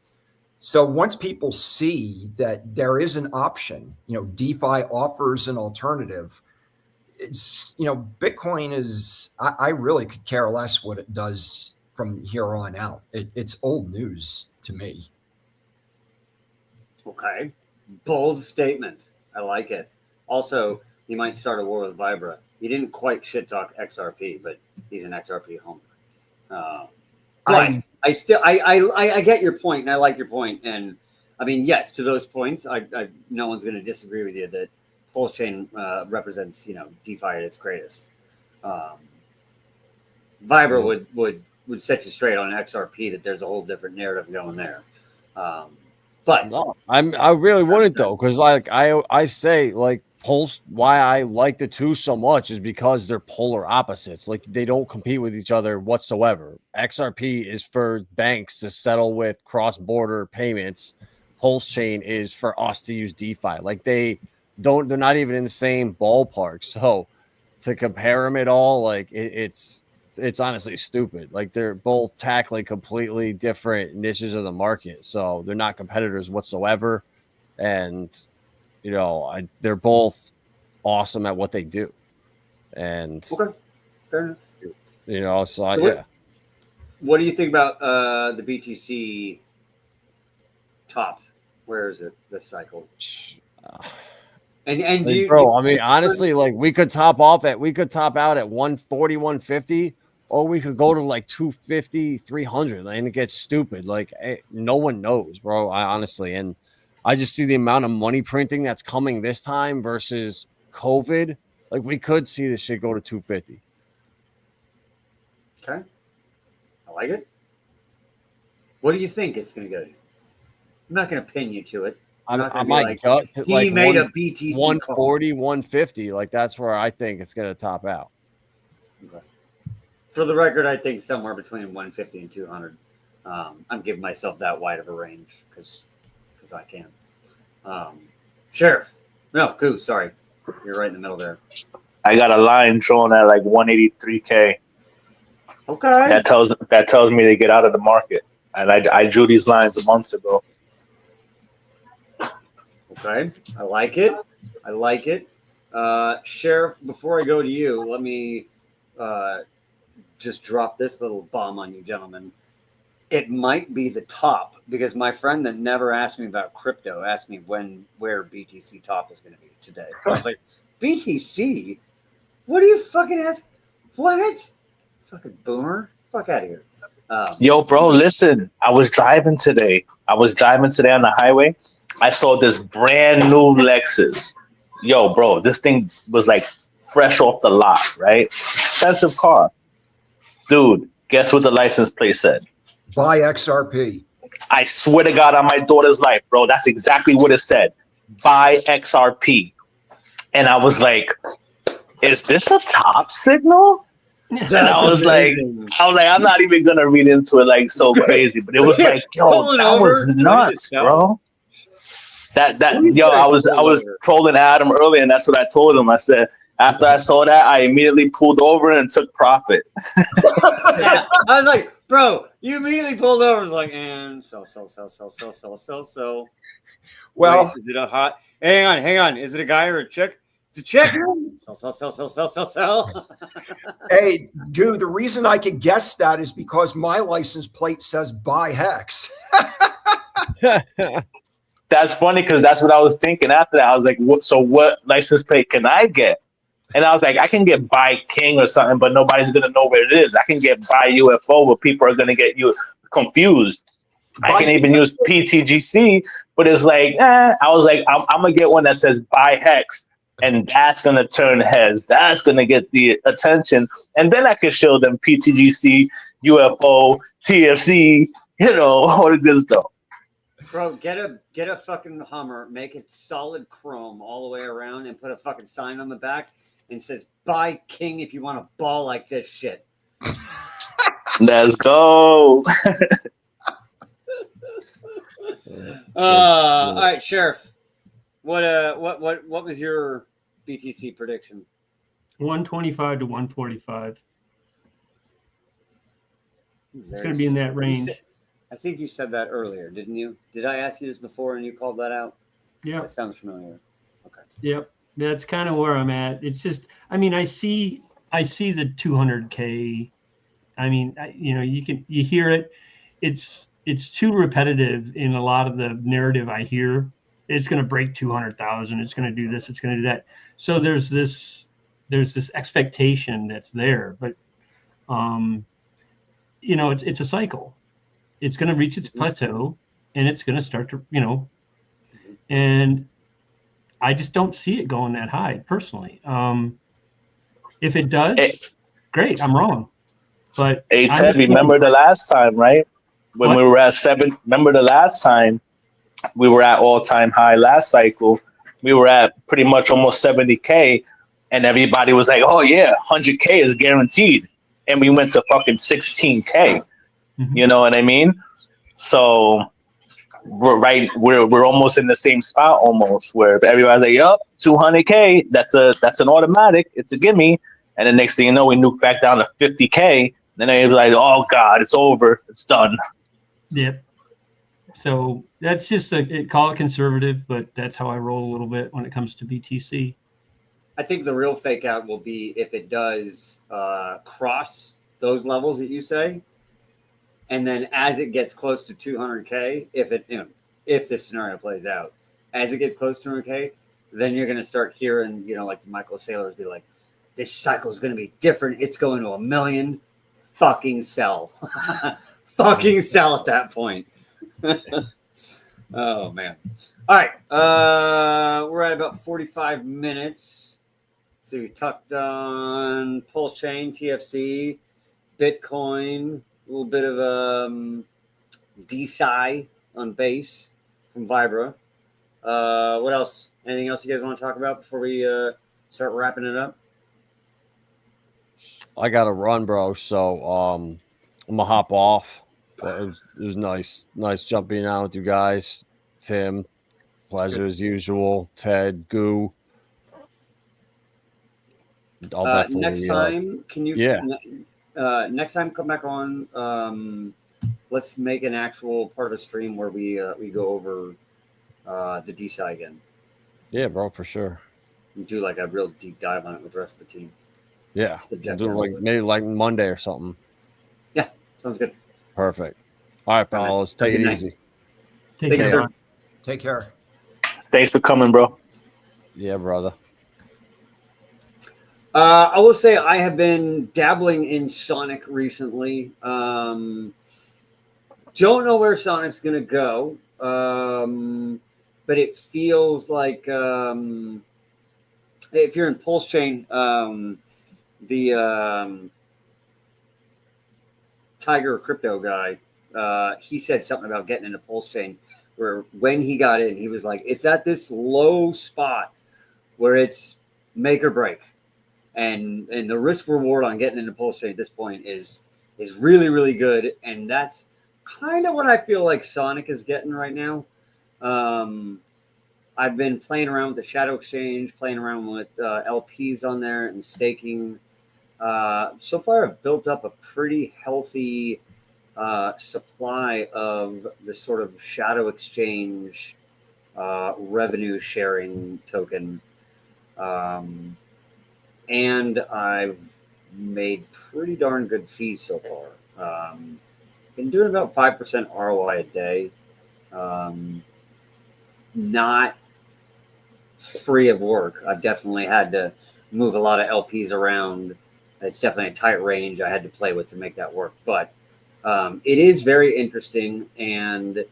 So once people see that there is an option, DeFi offers an alternative. It's, Bitcoin is, I really could care less what it does from here on out. It's old news to me. Okay. Bold statement. I like it. Also, you might start a war with Vibra. You didn't quite shit talk XRP, but he's an XRP homer. But I get your point, and I like your point. And I mean, yes, to those points, no one's going to disagree with you that Pulse Chain represents, DeFi at its greatest. Vibra would set you straight on XRP that there's a whole different narrative going there. But no, I really wouldn't though, because like I say, like Pulse, why I like the two so much is because they're polar opposites. Like they don't compete with each other whatsoever. XRP is for banks to settle with cross-border payments. Pulse Chain is for us to use DeFi. Like they're not even in the same ballpark. So to compare them at all, like it's honestly stupid. Like they're both tackling completely different niches of the market. So they're not competitors whatsoever. And, they're both awesome at what they do. And, okay, fair enough. Yeah. What do you think about the BTC top? Where is it this cycle? And do you, bro, I mean, honestly, like we could top out at 140, 150, or we could go to like 250, 300, and it gets stupid. Like no one knows, bro. Honestly, and I just see the amount of money printing that's coming this time versus COVID. Like we could see this shit go to 250. Okay, I like it. What do you think it's going to go to? I'm not going to pin you to it. I might gut to he made a BTC 140, 150. Like that's where I think it's going to top out. Okay. For the record, I think somewhere between 150 and 200. I'm giving myself that wide of a range because I can. Sheriff, no, Goose, sorry, you're right in the middle there. I got a line drawn at like 183K. Okay, that tells me to get out of the market, and I drew these lines a month ago. Okay, I like it. Sheriff, before I go to you, let me just drop this little bomb on you, gentlemen. It might be the top because my friend that never asked me about crypto asked me where BTC top is going to be today. I was like, BTC? What do you fucking ask? What? Fucking boomer? Fuck out of here. Yo, bro, listen. I was driving today on the highway. I saw this brand new Lexus. Yo, bro, this thing was like fresh off the lot, right? Expensive car. Dude, guess what the license plate said? Buy XRP. I swear to God on my daughter's life, bro. That's exactly what it said. Buy XRP. And I was like, is this a top signal? And I was like, I'm not even gonna read into it like so crazy, but it was like, yo, that was nuts, bro. I was trolling Adam earlier, and that's what I told him. I said, after I saw that, I immediately pulled over and took profit. I was like, bro, you immediately pulled over. I was like, and so. Well, wait, is it a hot? Hang on. Is it a guy or a chick? It's a chick. Sell. hey, Goo, the reason I could guess that is because my license plate says buy Hex. That's funny because that's what I was thinking after that. I was like, what license plate can I get? And I was like, I can get buy King or something, but nobody's going to know where it is. I can get buy UFO, but people are going to get you confused. I can even use PTGC, but it's like, I was like, I'm going to get one that says buy Hex, and that's going to turn heads. That's going to get the attention. And then I can show them PTGC, UFO, TFC, all the good stuff. Bro, get a fucking Hummer, make it solid chrome all the way around, and put a fucking sign on the back and says "Buy King if you want a ball like this shit." Let's go. All right, Sheriff. What was your BTC prediction? 125 to 145. It's going to be in that range. I think you said that earlier, didn't you? Did I ask you this before and you called that out? Yeah. That sounds familiar. Okay. Yep. That's kind of where I'm at. It's just, I mean, I see the 200K. I mean, you hear it. It's too repetitive in a lot of the narrative I hear. It's going to break 200,000. It's going to do this. It's going to do that. So there's this expectation that's there, but You know, it's a cycle. It's going to reach its plateau, and it's going to start to, you know, and I just don't see it going that high personally. If it does, Hey. great. I'm wrong, but Hey, I'm Ted, just remember the last time, right? When What? we were at 7, remember the last time we were at all-time high last cycle? We were at pretty much almost 70K, and everybody was like, oh, yeah, 100K is guaranteed. And we went to fucking 16K. Mhm. You know what I mean? So we're almost in the same spot almost, where everybody's like, yup, 200K, that's an automatic, it's a gimme. And the next thing you know, we nuke back down to 50K. Then everybody's like, oh God, it's over, it's done. Yep. So that's just call it conservative, but that's how I roll a little bit when it comes to BTC. I think the real fake out will be if it does cross those levels that you say, and then as it gets close to 200K, if this scenario plays out, as it gets close to 200K, then you're going to start hearing, like Michael Saylor's be like, this cycle is going to be different. It's going to 1 million. Fucking sell. Fucking sell at that point. Oh, man. All right. We're at about 45 minutes. So we tucked on Pulse Chain, TFC, Bitcoin, a little bit of DeSci on base from Vibra. What else? Anything else you guys want to talk about before we start wrapping it up? I got to run, bro. So I'm gonna hop off. But it was nice jumping out with you guys. Tim, pleasure as usual. Ted, Goo. I'll definitely, next time, can you? Yeah. Next time, come back on. Let's make an actual part of a stream where we go over the DeSci again. Yeah, bro, for sure. We do like a real deep dive on it with the rest of the team. Yeah, we'll do like maybe like Monday or something. Yeah, sounds good. Perfect. All right, fellas, take it easy. Take care. Sir. Take care. Thanks for coming, bro. Yeah, brother. I will say I have been dabbling in Sonic recently. Don't know where Sonic's going to go, but it feels like if you're in Pulse Chain, the Tiger Crypto guy, he said something about getting into Pulse Chain, where when he got in, he was like, it's at this low spot where it's make or break. And the risk reward on getting into Pulse Chain at this point is really, really good. And that's kind of what I feel like Sonic is getting right now. I've been playing around with the Shadow Exchange, playing around with LPs on there and staking. So far, I've built up a pretty healthy supply of the sort of Shadow Exchange revenue sharing token. And I've made pretty darn good fees so far. Been doing about 5% ROI a day. Not free of work. I've definitely had to move a lot of LPs around. It's definitely a tight range I had to play with to make that work. But it is very interesting, and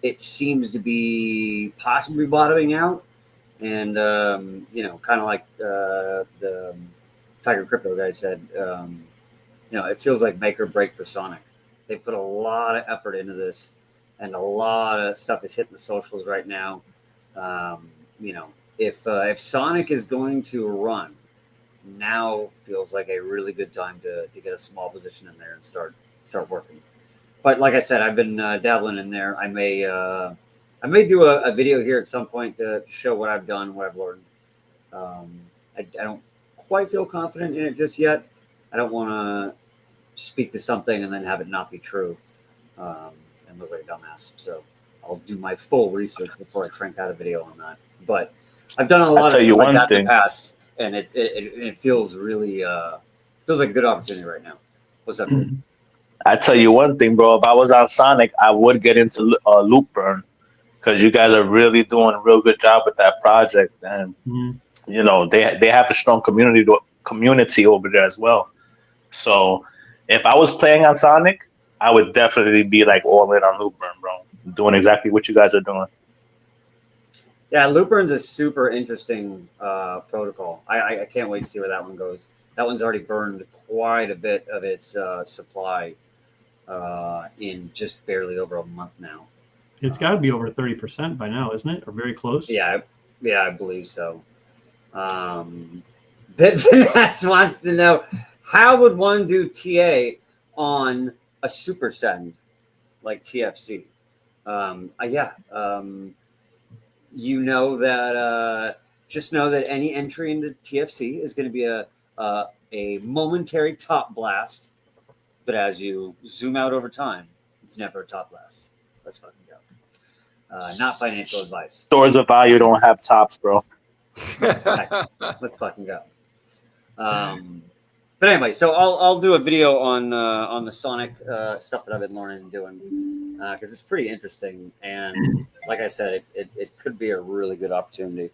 it seems to be possibly bottoming out. And, kind of like the Tiger Crypto guy said, it feels like make or break for Sonic. They put a lot of effort into this, and a lot of stuff is hitting the socials right now. If Sonic is going to run, now feels like a really good time to get a small position in there and start working. But like I said, I've been dabbling in there. I may do a video here at some point to show what I've done, what I've learned. I don't quite feel confident in it just yet. I don't want to speak to something and then have it not be true and look like a dumbass. So I'll do my full research before I crank out a video on that. But I've done a lot of stuff like that in the past, and it feels really feels like a good opportunity right now. What's up, dude? I tell you one thing, bro. If I was on Sonic, I would get into Loop Burn, because you guys are really doing a real good job with that project, and they have a strong community over there as well. So If I was playing on Sonic, I would definitely be like all in on Loop Burn, bro. Doing exactly what you guys are doing. Yeah, Loopburn's a super interesting protocol. I can't wait to see where that one goes. That one's already burned quite a bit of its supply in just barely over a month now. It's got to be over 30% by now, isn't it? Or very close? Yeah, I believe so. Bitfinesse wants to know, how would one do TA on a super send like TFC? You know that just know that any entry into TFC is going to be a momentary top blast, but as you zoom out over time, it's never a top blast. Let's fucking go. Not financial advice. Stores of value don't have tops, bro. Let's fucking go. But anyway, so I'll do a video on the Sonic stuff that I've been learning and doing because it's pretty interesting, and like I said, it could be a really good opportunity.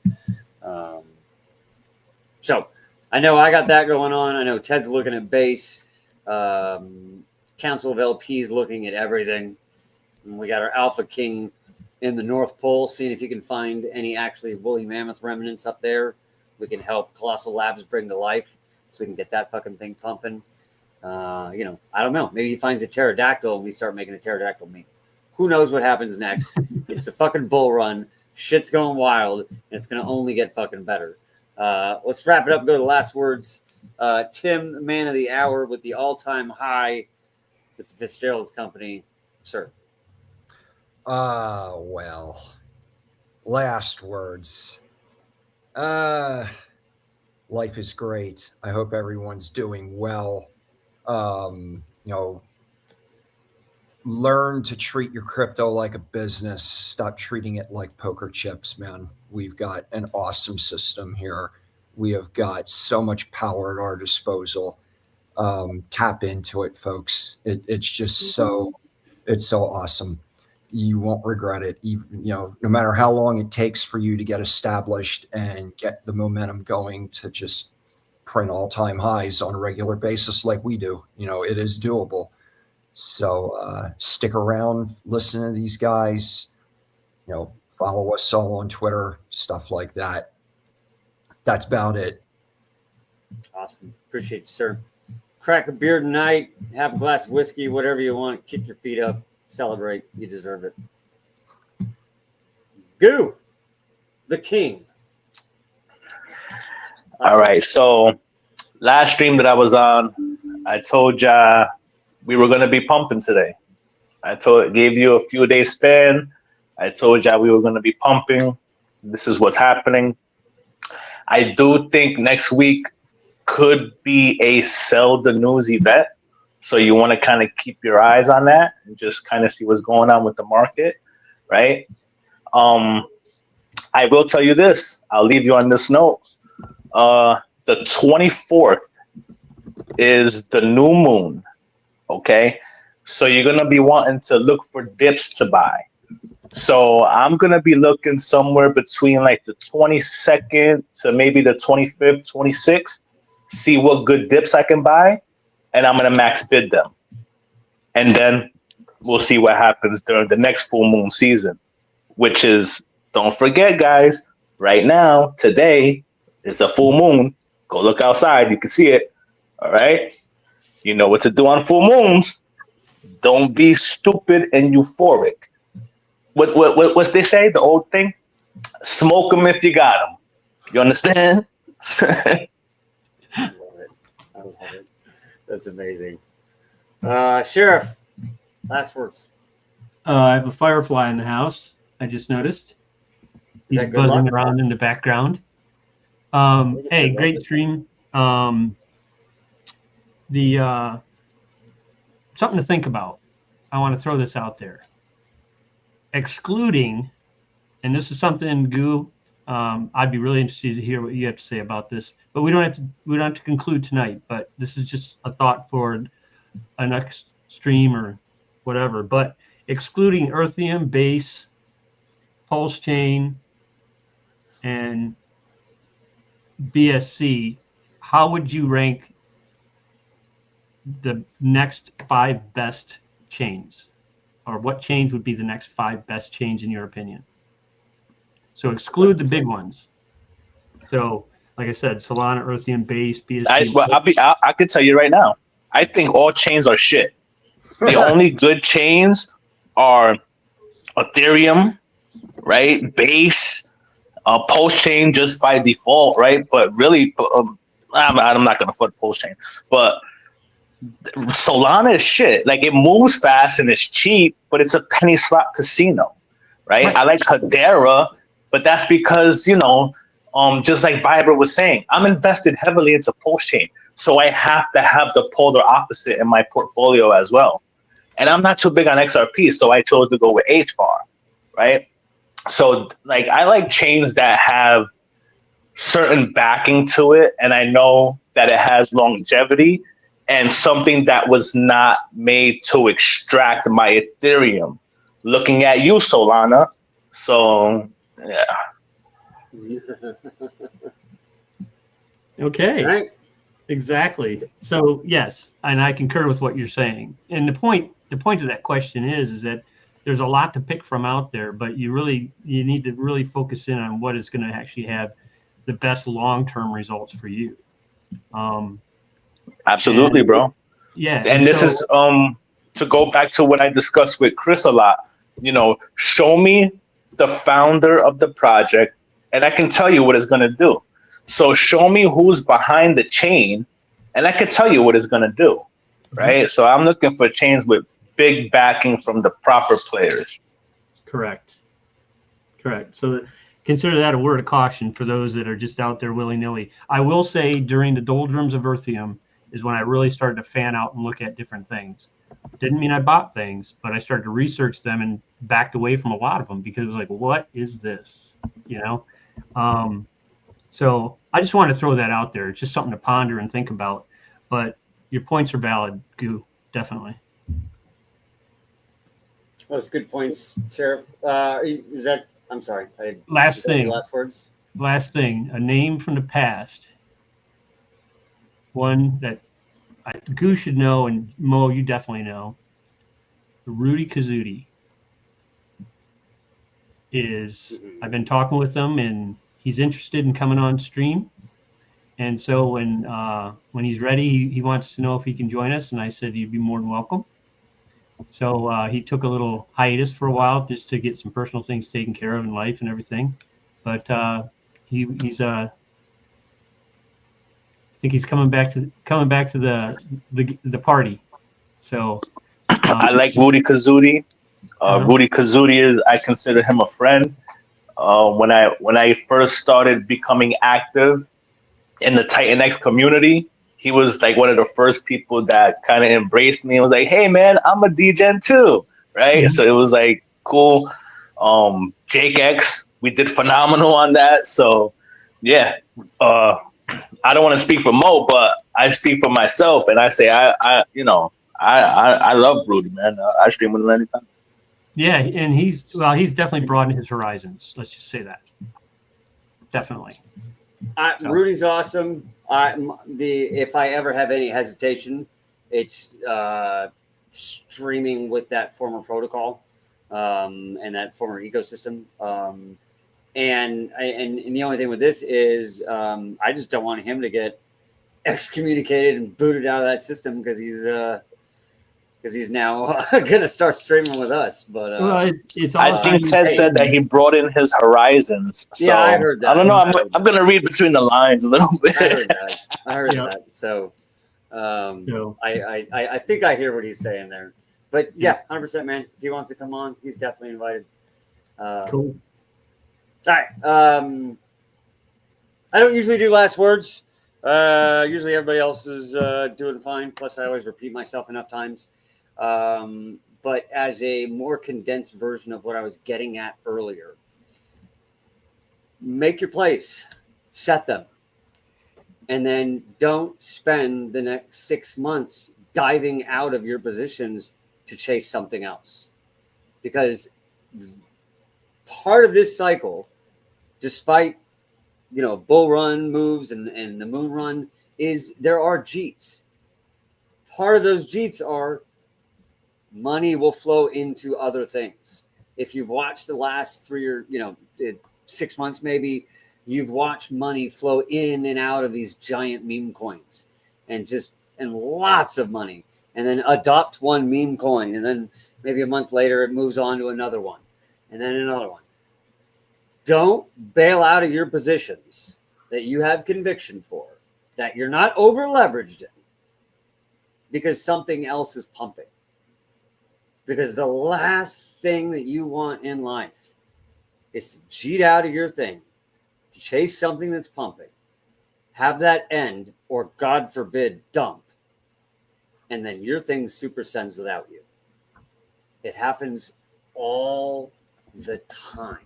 So I know I got that going on. I know Ted's looking at base. Council of LPs looking at everything. And we got our Alpha King in the North Pole, seeing if you can find any actually woolly mammoth remnants up there. We can help Colossal Labs bring to life, so we can get that fucking thing pumping. I don't know. Maybe he finds a pterodactyl and we start making a pterodactyl meat. Who knows what happens next? It's the fucking bull run. Shit's going wild, and it's going to only get fucking better. Let's wrap it up. Go to the last words. Tim, the man of the hour, with the all-time high with the Fitzgerald's company, sir. Well, last words. Life is great. I hope everyone's doing well. Learn to treat your crypto like a business. Stop treating it like poker chips, man. We've got an awesome system here. We have got so much power at our disposal. Tap into it, folks. It's just it's so awesome. You won't regret it. No matter how long it takes for you to get established and get the momentum going to just print all-time highs on a regular basis like we do. It is doable. So stick around, listen to these guys, follow us all on Twitter, stuff like that. That's about it. Awesome. Appreciate you, sir. Crack a beer tonight, have a glass of whiskey, whatever you want. Kick your feet up, celebrate. You deserve it. Goo, the king. All right. So last stream that I was on, I told ya we were going to be pumping today. Gave you a few days span. I told ya we were going to be pumping. This is what's happening. I do think next week could be a sell the news event. So you want to kind of keep your eyes on that and just kind of see what's going on with the market, right? I will tell you this. I'll leave you on this note. The 24th is the new moon, okay? So you're going to be wanting to look for dips to buy. So I'm going to be looking somewhere between like the 22nd to maybe the 25th, 26th, see what good dips I can buy, and I'm going to max bid them. And then we'll see what happens during the next full moon season, which is, don't forget, guys, right now, today is a full moon. Go look outside. You can see it. All right. You know what to do on full moons. Don't be stupid and euphoric. What's they say? The old thing? Smoke them if you got them. You understand? I love it. That's amazing. Sheriff, last words. I have a firefly in the house. I just noticed. He's that good buzzing luck? around in the background. Hey, great stream. Something to think about. I want to throw this out there. Excluding, and this is something, Goo, I'd be really interested to hear what you have to say about this. But we don't have to conclude tonight. But this is just a thought for a next stream or whatever. But excluding Earthium, Base, Pulse Chain, and BSC, how would you rank the next 5 best chains, or what change would be the next 5 best chains in your opinion. So exclude the big ones. So, like I said, Solana, Earthium, Base, BSC. I could tell you right now. I think all chains are shit. The only good chains are Ethereum, right? Base, Post chain just by default, right? But really, I'm not gonna foot Post chain, but Solana is shit. Like, it moves fast and it's cheap, but it's a penny slot casino, right? I like Hedera, but that's because, you know, just like Viber was saying, I'm invested heavily into Post chain, so I have to have the polar opposite in my portfolio as well. And I'm not too big on XRP, so I chose to go with HBAR, right? So, like, I like chains that have certain backing to it, and I know that it has longevity and something that was not made to extract my Ethereum. Looking at you, Solana. So, yeah. Okay. Right? Exactly. So yes, and I concur with what you're saying. And the point of that question is that there's a lot to pick from out there, but you need to really focus in on what is going to actually have the best long-term results for you. Absolutely, bro. Yeah. And this is to go back to what I discussed with Chris a lot. You know, show me the founder of the project, and I can tell you what it's going to do. So show me who's behind the chain, and I can tell you what it's going to do, right? So I'm looking for chains with big backing from the proper players. Correct. So consider that a word of caution for those that are just out there willy-nilly. I will say during the doldrums of Earthium is when I really started to fan out and look at different things. Didn't mean I bought things, but I started to research them and backed away from a lot of them because it was like, what is this? You know? So I just want to throw that out there. It's just something to ponder and think about. But your points are valid, Goo, definitely. Those good points, Sheriff. Is that? I'm sorry. Last thing. Last words. Last thing. A name from the past. One that Goo should know, and Mo, you definitely know. Rudy Kazuti is. I've been talking with him, and he's interested in coming on stream. And so when he's ready, he wants to know if he can join us. And I said he'd be more than welcome. So he took a little hiatus for a while just to get some personal things taken care of in life and everything. But he's I think he's coming back to the party. So I like Rudy Kazuti. Rudy Kazuti I consider him a friend. When I first started becoming active in the Titan X community, he was like one of the first people that kind of embraced me and was like, "Hey man, I'm a DGen too," right? Mm-hmm. So it was like cool. Jake X, we did phenomenal on that. So yeah, I don't want to speak for Mo, but I speak for myself, and I say I love Rudy, man. I stream with him anytime. Yeah, and he's definitely broadened his horizons. Let's just say that. Definitely. Rudy's awesome. If I ever have any hesitation, it's streaming with that former protocol and that former ecosystem. And the only thing with this is I just don't want him to get excommunicated and booted out of that system because he's now gonna start streaming with us. But well, it's all I think Ted said that he broadened his horizons. So yeah, I heard that. I don't know. I'm gonna read between the lines a little bit. I heard that. So I think I hear what he's saying there. But yeah, 100%, man. If he wants to come on, he's definitely invited. Cool. All right. I don't usually do last words. Usually everybody else is doing fine. Plus, I always repeat myself enough times. But as a more condensed version of what I was getting at earlier, make your plays, set them, and then don't spend the next 6 months diving out of your positions to chase something else. Because part of this cycle, despite bull run moves and the moon run, is there are JITs. part of those Jeets are money will flow into other things. If you've watched the last 3 or 6 months, maybe you've watched money flow in and out of these giant meme coins, and lots of money, and then adopt one meme coin, and then maybe a month later it moves on to another one, and then another one. Don't bail out of your positions that you have conviction for, that you're not over leveraged in, because something else is pumping. Because the last thing that you want in life is to cheat out of your thing, to chase something that's pumping, have that end, or God forbid, dump, and then your thing supersends without you. It happens all the time.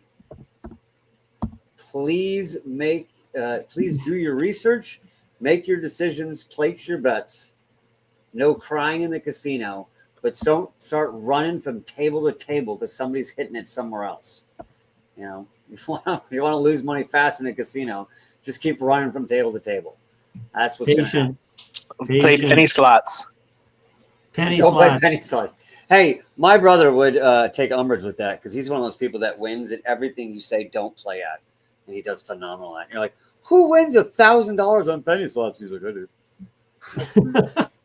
Please do your research, make your decisions, place your bets. No crying in the casino. But don't start running from table to table because somebody's hitting it somewhere else. You want to lose money fast in a casino, just keep running from table to table. That's what's going to happen. Play penny slots. Don't play penny slots. Hey, my brother would take umbrage with that because he's one of those people that wins at everything you say don't play at, and he does phenomenal at. You're like, who wins $1,000 on penny slots? He's like, I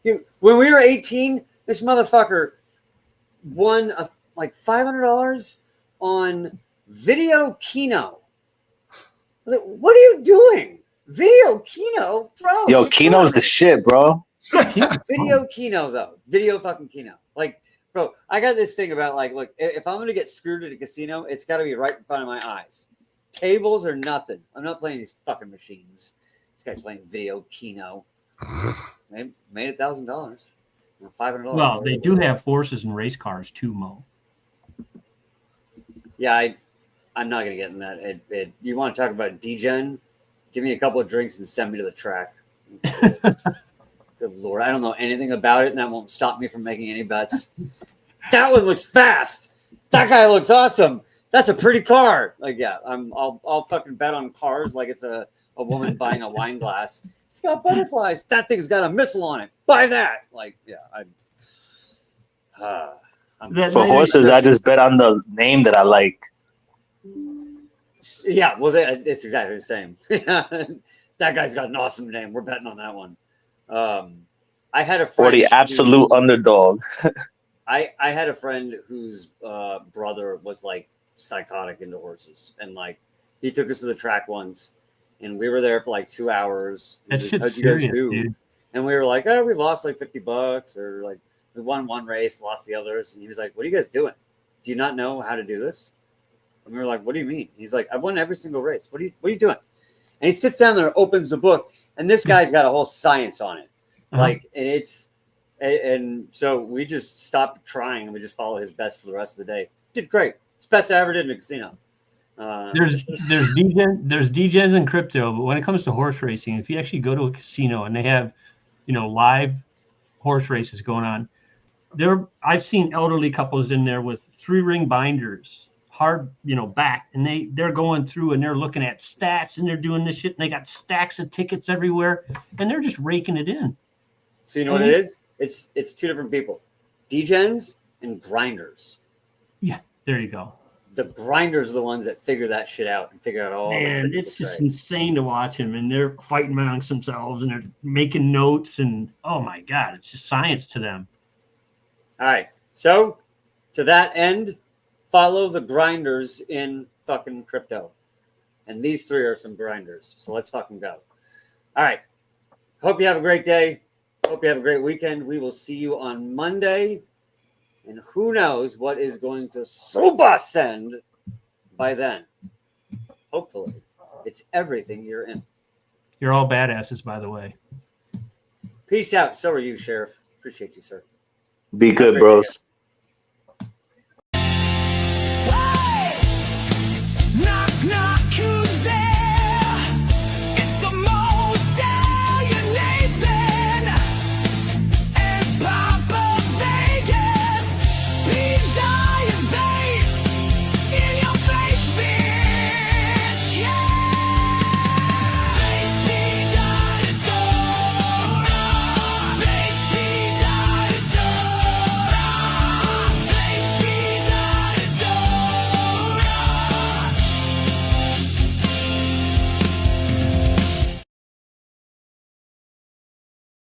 do. When we were 18. This motherfucker won like $500 on Video Keno. I was like, what are you doing? Video Keno, bro. Yo, Keno's the shit, bro. Video Keno, though. Video fucking Keno. Like, bro, I got this thing about, like, look, if I'm going to get screwed at a casino, it's got to be right in front of my eyes. Tables are nothing. I'm not playing these fucking machines. This guy's playing Video Keno. They made $1,000. $500. Well, they do have horses and race cars too, Mo. Yeah, I'm not gonna get in that. You want to talk about degen? Give me a couple of drinks and send me to the track. Good Lord, I don't know anything about it, and that won't stop me from making any bets. That one looks fast. That guy looks awesome. That's a pretty car. Like, yeah, I'll fucking bet on cars like it's a woman buying a wine glass. It's got butterflies. That thing's got a missile on it. Buy that. Like, yeah, For horses, I just bet on the name that I like. Yeah, well, it's exactly the same. That guy's got an awesome name. We're betting on that one. I had a friend. For the absolute underdog. I had a friend whose brother was like psychotic into horses, and like he took us to the track once. And we were there for like 2 hours. That shit's serious, dude. And we were like, oh, we lost like $50, or like we won one race, lost the others. And he was like, what are you guys doing? Do you not know how to do this? And we were like, what do you mean? He's like, I won every single race. What are you doing? And he sits down there, opens the book, and this guy's got a whole science on it. Like, and so we just stopped trying and we just followed his best for the rest of the day. Did great. It's best I ever did in a casino. There's degens in crypto, but when it comes to horse racing, if you actually go to a casino and they have, live horse races going on, I've seen elderly couples in there with 3-ring binders, hard, back, and they're going through and they're looking at stats and they're doing this shit and they got stacks of tickets everywhere and they're just raking it in. So you know what it is? It's two different people, degens and grinders. Yeah, there you go. The grinders are the ones that figure that shit out and figure out all. Man, it's just insane to watch them, and they're fighting amongst themselves, and they're making notes, and oh my god, it's just science to them. All right, so to that end, follow the grinders in fucking crypto, and these 3 are some grinders. So let's fucking go. All right, hope you have a great day. Hope you have a great weekend. We will see you on Monday. And who knows what is going to super send by then. Hopefully. It's everything you're in. You're all badasses, by the way. Peace out. So are you, Sheriff. Appreciate you, sir. Be good, bros.